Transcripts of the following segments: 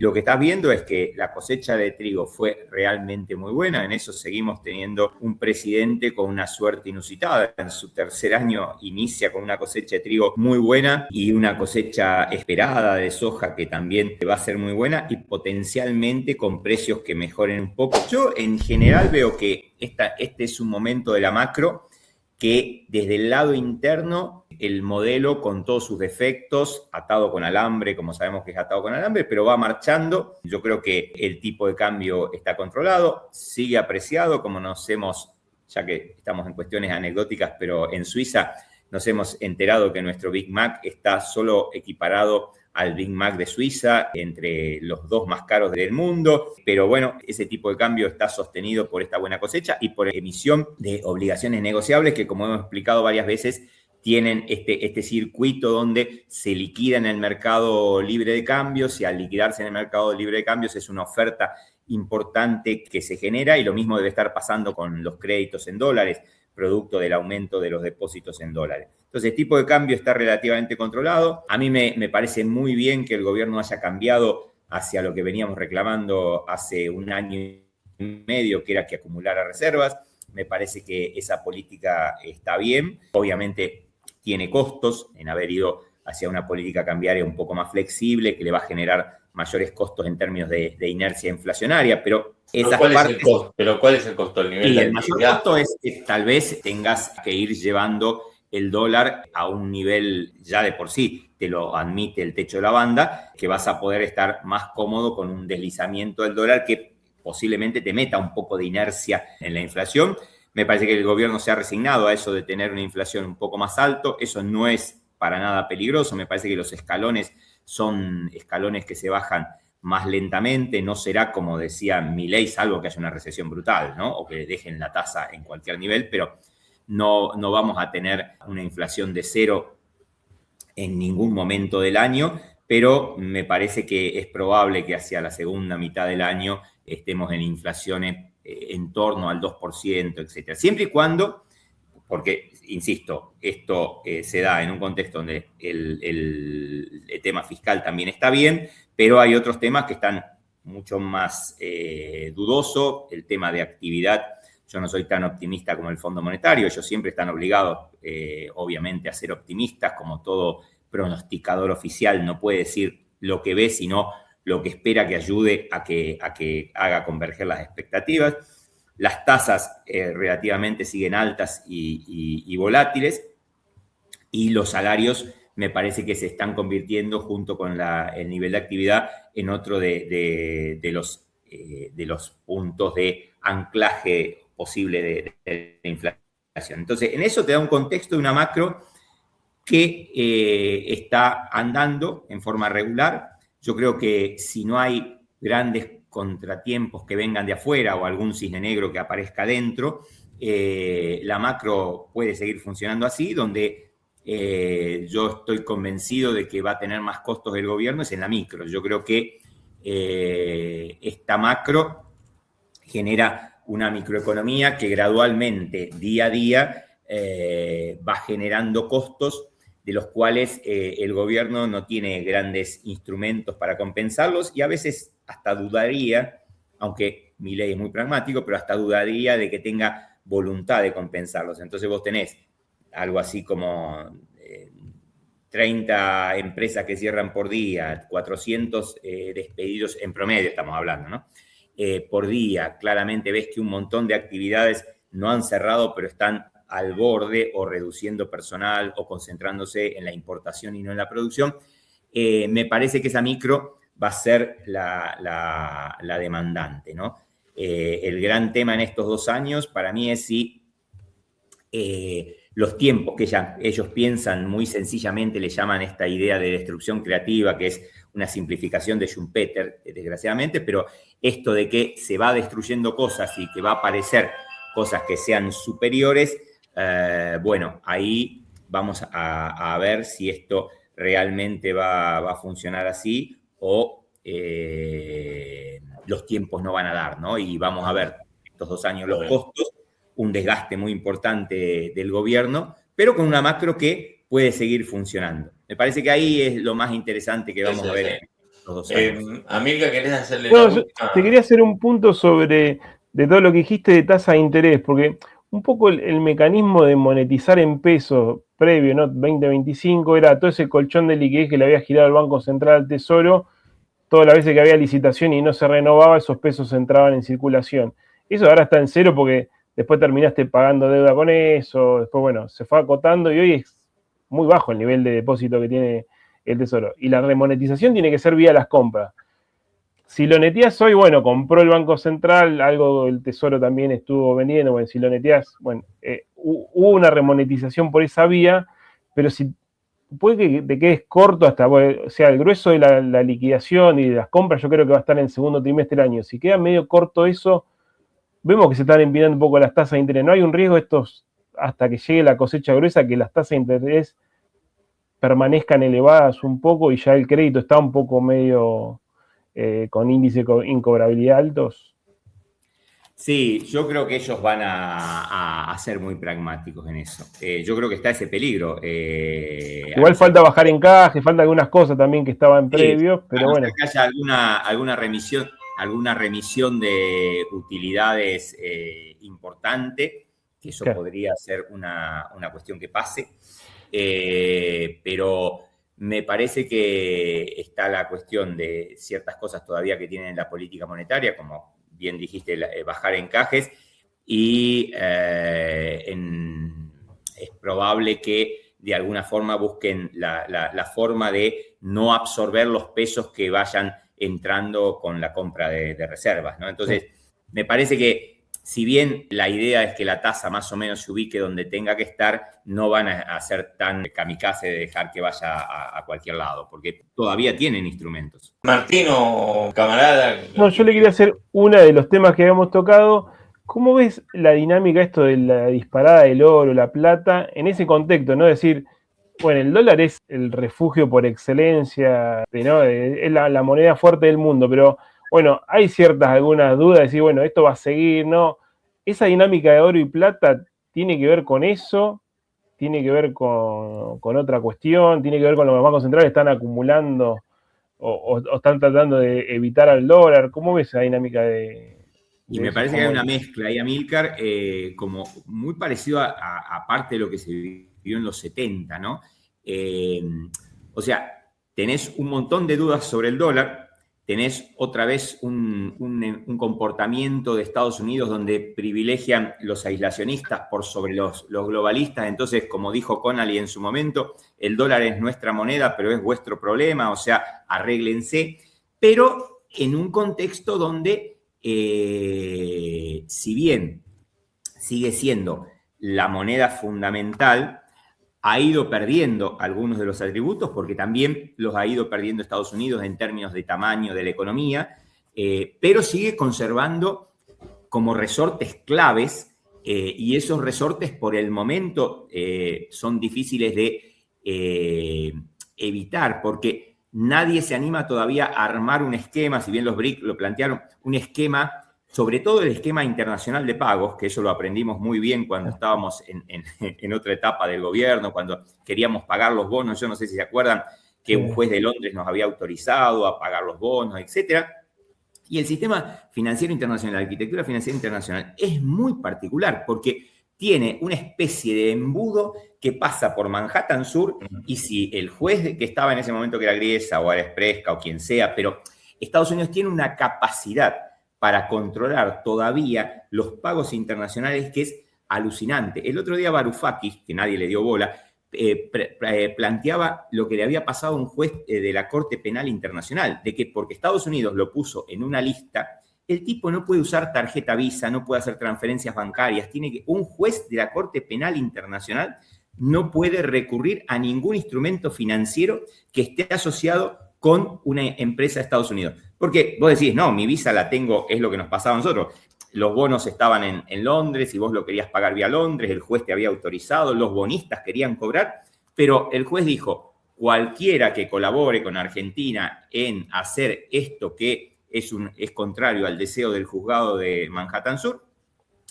Lo que estás viendo es que la cosecha de trigo fue realmente muy buena. En eso seguimos teniendo un presidente con una suerte inusitada. En su tercer año inicia con una cosecha de trigo muy buena y una cosecha esperada de soja que también va a ser muy buena y potencialmente con precios que mejoren un poco. Yo en general veo que este es un momento de la macro que desde el lado interno el modelo con todos sus defectos, atado con alambre, como sabemos que es atado con alambre, pero va marchando. Yo creo que el tipo de cambio está controlado, sigue apreciado, como nos hemos, ya que estamos en cuestiones anecdóticas, pero en Suiza nos hemos enterado que nuestro Big Mac está solo equiparado al Big Mac de Suiza, entre los dos más caros del mundo. Pero bueno, ese tipo de cambio está sostenido por esta buena cosecha y por emisión de obligaciones negociables que, como hemos explicado varias veces, tienen este circuito donde se liquida en el mercado libre de cambios y al liquidarse en el mercado libre de cambios es una oferta importante que se genera y lo mismo debe estar pasando con los créditos en dólares, producto del aumento de los depósitos en dólares. Entonces, el tipo de cambio está relativamente controlado. A mí me parece muy bien que el gobierno haya cambiado hacia lo que veníamos reclamando hace un año y medio, que era que acumulara reservas. Me parece que esa política está bien. Obviamente tiene costos en haber ido hacia una política cambiaria un poco más flexible, que le va a generar mayores costos en términos de inercia inflacionaria, pero ¿Cuál es el costo? ¿Pero cuál es el costo? ¿El nivel de el mayor costo es que tal vez tengas que ir llevando el dólar a un nivel ya de por sí, te lo admite el techo de la banda, que vas a poder estar más cómodo con un deslizamiento del dólar que posiblemente te meta un poco de inercia en la inflación. Me parece que el gobierno se ha resignado a eso de tener una inflación un poco más alto. Eso no es para nada peligroso. Me parece que los escalones son escalones que se bajan más lentamente. No será, como decía Milei, salvo que haya una recesión brutal, ¿no? O que dejen la tasa en cualquier nivel, pero no vamos a tener una inflación de cero en ningún momento del año, pero me parece que es probable que hacia la segunda mitad del año estemos en inflaciones en torno al 2%, etcétera. Siempre y cuando, porque, insisto, esto se da en un contexto donde el tema fiscal también está bien, pero hay otros temas que están mucho más dudosos. El tema de actividad, yo no soy tan optimista como el Fondo Monetario. Ellos siempre están obligados, obviamente, a ser optimistas, como todo pronosticador oficial no puede decir lo que ve, sino lo que espera que ayude a que haga converger las expectativas. Las tasas relativamente siguen altas y volátiles, y los salarios me parece que se están convirtiendo, junto con el nivel de actividad, en otro de los puntos de anclaje posible de inflación. Entonces, en eso te da un contexto de una macro que está andando en forma regular. Yo creo que si no hay grandes contratiempos que vengan de afuera o algún cisne negro que aparezca dentro, la macro puede seguir funcionando así, donde yo estoy convencido de que va a tener más costos el gobierno es en la micro. Yo creo que esta macro genera una microeconomía que gradualmente, día a día, va generando costos de los cuales el gobierno no tiene grandes instrumentos para compensarlos, y a veces hasta dudaría, aunque Milei es muy pragmático, pero hasta dudaría de que tenga voluntad de compensarlos. Entonces vos tenés algo así como 30 empresas que cierran por día, 400 despedidos en promedio, estamos hablando, ¿no? Por día. Claramente ves que un montón de actividades no han cerrado, pero están al borde o reduciendo personal o concentrándose en la importación y no en la producción. Me parece que esa micro va a ser la demandante, ¿no? El gran tema en estos 2 años para mí es si los tiempos que ellos piensan, muy sencillamente le llaman esta idea de destrucción creativa, que es una simplificación de Schumpeter, desgraciadamente, pero esto de que se va destruyendo cosas y que va a aparecer cosas que sean superiores, bueno, ahí vamos a ver si esto realmente va a funcionar así o los tiempos no van a dar, ¿no? Y vamos a ver estos 2 años los costos, un desgaste muy importante del gobierno, pero con una macro que puede seguir funcionando. Me parece que ahí es lo más interesante que vamos a ver en estos 2 años. Amilcar, ¿querés hacerle la última? Te quería hacer un punto sobre de todo lo que dijiste de tasa de interés, porque un poco el mecanismo de monetizar en pesos previo, ¿no? 2025, era todo ese colchón de liquidez que le había girado el Banco Central al Tesoro. Todas las veces que había licitación y no se renovaba, esos pesos entraban en circulación. Eso ahora está en cero porque después terminaste pagando deuda con eso, después, bueno, se fue acotando y hoy es muy bajo el nivel de depósito que tiene el Tesoro. Y la remonetización tiene que ser vía las compras. Si lo neteás hoy, bueno, compró el Banco Central, algo el Tesoro también estuvo vendiendo, bueno, si lo neteás, bueno, hubo una remonetización por esa vía, pero si puede que te quedes corto hasta, bueno, o sea, el grueso de la liquidación y de las compras yo creo que va a estar en el segundo trimestre del año. Si queda medio corto eso, vemos que se están empinando un poco las tasas de interés. No hay un riesgo estos hasta que llegue la cosecha gruesa que las tasas de interés permanezcan elevadas un poco y ya el crédito está un poco medio con índice de incobrabilidad altos. Sí, yo creo que ellos van a ser muy pragmáticos en eso. Yo creo que está ese peligro. Igual falta bajar encaje, falta algunas cosas también que estaban previos, pero bueno. Que haya alguna remisión de utilidades importante, que eso podría ser una cuestión que pase. Pero me parece que está la cuestión de ciertas cosas todavía que tienen la política monetaria, como bien dijiste, bajar encajes, y es probable que de alguna forma busquen la forma de no absorber los pesos que vayan entrando con la compra de reservas, ¿no? Entonces, me parece que si bien la idea es que la tasa más o menos se ubique donde tenga que estar, no van a ser tan kamikaze de dejar que vaya a cualquier lado, porque todavía tienen instrumentos. Martín o camarada. No, yo le quería hacer uno de los temas que habíamos tocado. ¿Cómo ves la dinámica esto de la disparada del oro, la plata, en ese contexto, ¿no? Es decir, bueno, el dólar es el refugio por excelencia, ¿no? Es la moneda fuerte del mundo, pero bueno, hay algunas dudas de decir, bueno, esto va a seguir, ¿no? Esa dinámica de oro y plata tiene que ver con eso, tiene que ver con otra cuestión, tiene que ver con lo que los bancos centrales están acumulando o están tratando de evitar al dólar. ¿Cómo ves esa dinámica y me parece que hay una mezcla ahí, Amilcar, como muy parecido a parte de lo que se vivió en los 70, ¿no? O sea, tenés un montón de dudas sobre el dólar, tenés otra vez un comportamiento de Estados Unidos donde privilegian los aislacionistas por sobre los globalistas. Entonces, como dijo Connally en su momento, el dólar es nuestra moneda, pero es vuestro problema, o sea, arréglense. Pero en un contexto donde, si bien sigue siendo la moneda fundamental, ha ido perdiendo algunos de los atributos porque también los ha ido perdiendo Estados Unidos en términos de tamaño de la economía, pero sigue conservando como resortes claves y esos resortes por el momento son difíciles de evitar porque nadie se anima todavía a armar un esquema, si bien los BRIC lo plantearon, un esquema, sobre todo el esquema internacional de pagos, que eso lo aprendimos muy bien cuando estábamos en otra etapa del gobierno, cuando queríamos pagar los bonos. Yo no sé si se acuerdan que un juez de Londres nos había autorizado a pagar los bonos, etc. Y el sistema financiero internacional, la arquitectura financiera internacional, es muy particular porque tiene una especie de embudo que pasa por Manhattan Sur y si el juez que estaba en ese momento, que era Griesa o Ares Presca o quien sea, pero Estados Unidos tiene una capacidad para controlar todavía los pagos internacionales que es alucinante. El otro día Varoufakis, que nadie le dio bola, planteaba lo que le había pasado a un juez de la Corte Penal Internacional, de que porque Estados Unidos lo puso en una lista, el tipo no puede usar tarjeta Visa, no puede hacer transferencias bancarias, un juez de la Corte Penal Internacional no puede recurrir a ningún instrumento financiero que esté asociado con una empresa de Estados Unidos. Porque vos decís, no, mi Visa la tengo, es lo que nos pasaba a nosotros. Los bonos estaban en Londres y vos lo querías pagar vía Londres, el juez te había autorizado, los bonistas querían cobrar, pero el juez dijo, cualquiera que colabore con Argentina en hacer esto que es contrario al deseo del juzgado de Manhattan Sur,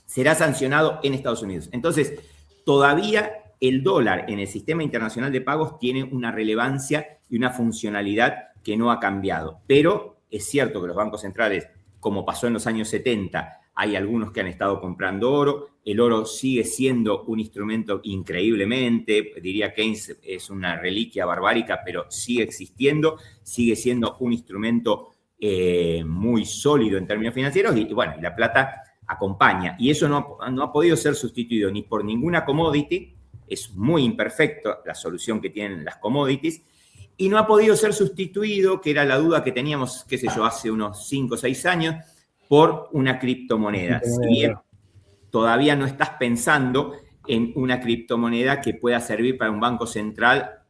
será sancionado en Estados Unidos. Entonces, todavía el dólar en el sistema internacional de pagos tiene una relevancia y una funcionalidad que no ha cambiado. Pero es cierto que los bancos centrales, como pasó en los años 70, hay algunos que han estado comprando oro. El oro sigue siendo un instrumento increíblemente, diría Keynes es una reliquia barbárica, pero sigue existiendo, sigue siendo un instrumento muy sólido en términos financieros y bueno, la plata acompaña. Y eso no ha podido ser sustituido ni por ninguna commodity, es muy imperfecto la solución que tienen las commodities, y no ha podido ser sustituido, que era la duda que teníamos, qué sé yo, hace unos 5 o 6 años, por una criptomoneda. Si bien todavía no estás pensando en una criptomoneda que pueda servir para un banco central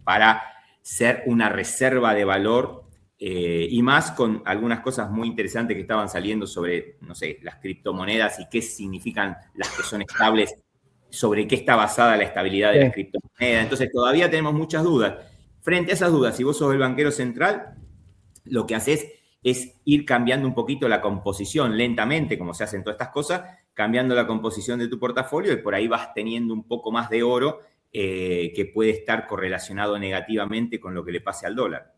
para ser una reserva de valor y más con algunas cosas muy interesantes que estaban saliendo sobre, no sé, las criptomonedas y qué significan las que son estables, sobre qué está basada la estabilidad de las criptomonedas. Entonces todavía tenemos muchas dudas. Frente a esas dudas, si vos sos el banquero central, lo que haces es ir cambiando un poquito la composición lentamente, como se hacen todas estas cosas, cambiando la composición de tu portafolio y por ahí vas teniendo un poco más de oro que puede estar correlacionado negativamente con lo que le pase al dólar.